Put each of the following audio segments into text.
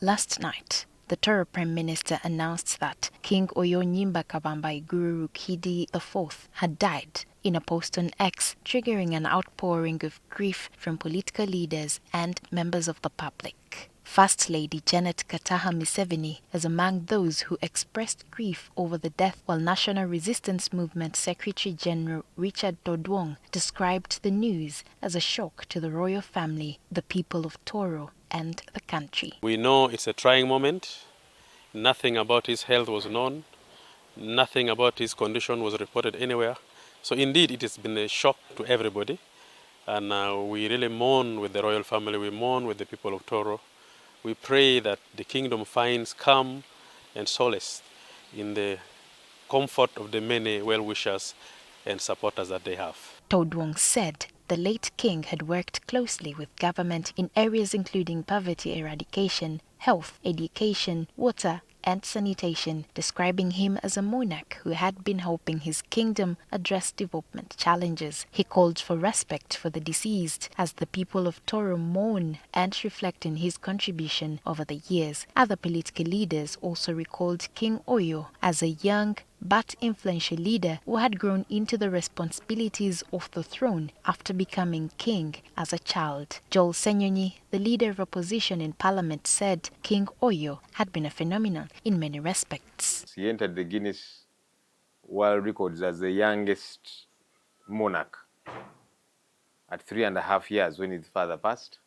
Last night, the Tooro Prime Minister announced that King Oyo Nyimba Kabamba Iguru Rukidi IV had died in a post on X, triggering an outpouring of grief from political leaders and members of the public. First Lady Janet Kataha Museveni is among those who expressed grief over the death, while National Resistance Movement Secretary General Richard Dodwong described the news as a shock to the royal family, the people of Tooro, and the country. We know it's a trying moment. Nothing about his health was known. Nothing about his condition was reported anywhere. So indeed, it has been a shock to everybody. And we really mourn with the royal family. We mourn with the people of Tooro. We pray that the kingdom finds calm and solace in the comfort of the many well-wishers and supporters that they have. Todwong said the late king had worked closely with government in areas including poverty eradication, health, education, water, and sanitation, describing him as a monarch who had been helping his kingdom address development challenges. He called for respect for the deceased as the people of Tooro mourn and reflect on his contribution over the years. Other political leaders also recalled King Oyo as a young but influential leader who had grown into the responsibilities of the throne after becoming king as a child. Joel Senyonyi, the leader of opposition in parliament, said King Oyo had been a phenomenon in many respects. He entered the Guinness World Records as the youngest monarch at 3.5 years when his father passed.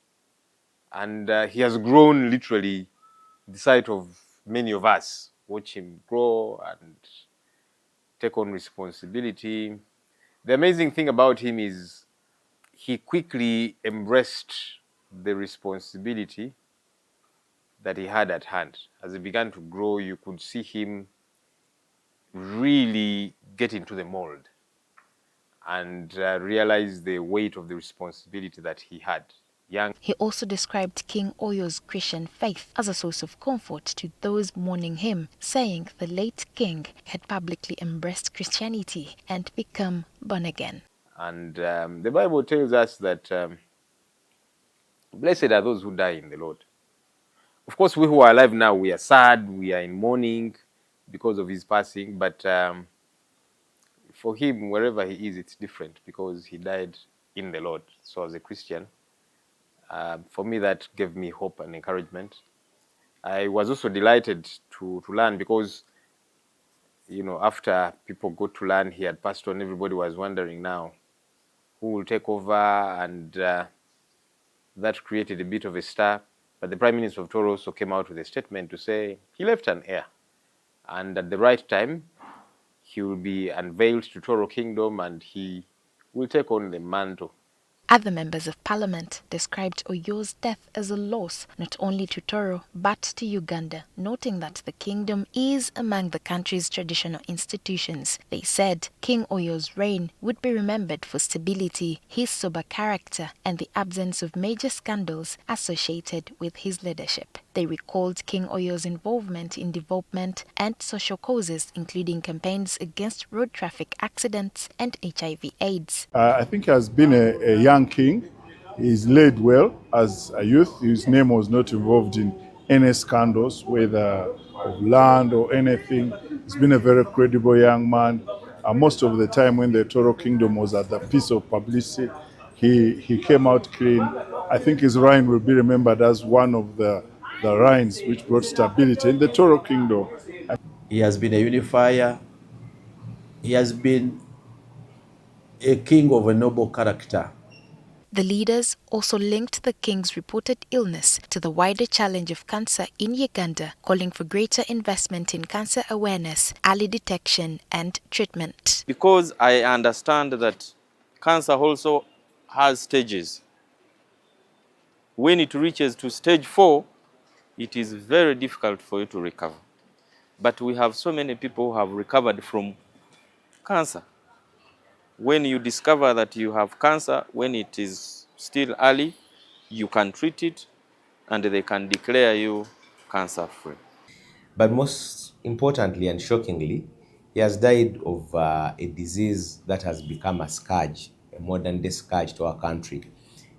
And he has grown literally the sight of many of us. Watch him grow and take on responsibility. The amazing thing about him is he quickly embraced the responsibility that he had at hand. As he began to grow, you could see him really get into the mold and realize the weight of the responsibility that he had. He also described King Oyo's Christian faith as a source of comfort to those mourning him, saying the late king had publicly embraced Christianity and become born again. And the Bible tells us that blessed are those who die in the Lord. Of course, we who are alive now, we are sad, we are in mourning because of his passing, but for him, wherever he is, it's different because he died in the Lord. So as a Christian, for me, that gave me hope and encouragement. I was also delighted to learn because, you know, after people got to learn he had passed on, everybody was wondering now who will take over, and that created a bit of a stir. But the Prime Minister of Tooro also came out with a statement to say he left an heir, and at the right time, he will be unveiled to Tooro Kingdom and he will take on the mantle. Other members of parliament described Oyo's death as a loss not only to Tooro but to Uganda, noting that the kingdom is among the country's traditional institutions. They said King Oyo's reign would be remembered for stability, his sober character, and the absence of major scandals associated with his leadership. They recalled King Oyo's involvement in development and social causes, including campaigns against road traffic accidents and HIV/AIDS. I think he has been a young king. He's led well as a youth. His name was not involved in any scandals, whether of land or anything. He's been a very credible young man. Most of the time when the Tooro Kingdom was at the piece of publicity, he came out clean. I think his reign will be remembered as one of the reigns which brought stability in the Tooro Kingdom. He has been a unifier. He has been a king of a noble character. The leaders also linked the king's reported illness to the wider challenge of cancer in Uganda, calling for greater investment in cancer awareness, early detection and treatment. Because I understand that cancer also has stages. When it reaches to stage 4, it is very difficult for you to recover. But we have so many people who have recovered from cancer. When you discover that you have cancer, when it is still early, you can treat it and they can declare you cancer-free. But most importantly and shockingly, he has died of a disease that has become a scourge, a modern-day scourge to our country.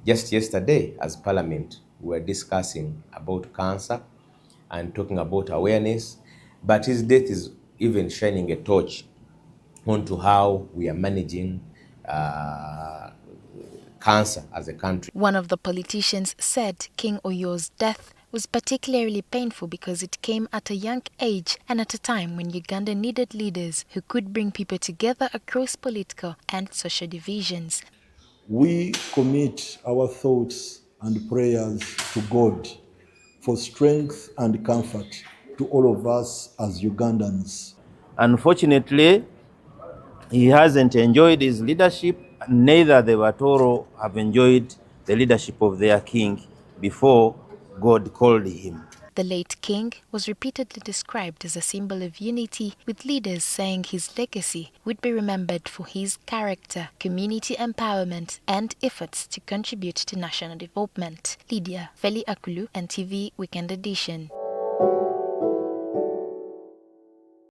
Just yesterday, as Parliament, we were discussing about cancer and talking about awareness, but his death is even shining a torch onto how we are managing cancer as a country. One of the politicians said King Oyo's death was particularly painful because it came at a young age and at a time when Uganda needed leaders who could bring people together across political and social divisions. We commit our thoughts and prayers to God for strength and comfort to all of us as Ugandans. Unfortunately, he hasn't enjoyed his leadership, neither the Watoro have enjoyed the leadership of their king before God called him. The late king was repeatedly described as a symbol of unity, with leaders saying his legacy would be remembered for his character, community empowerment, and efforts to contribute to national development. Lydia Feli Akulu, NTV Weekend Edition.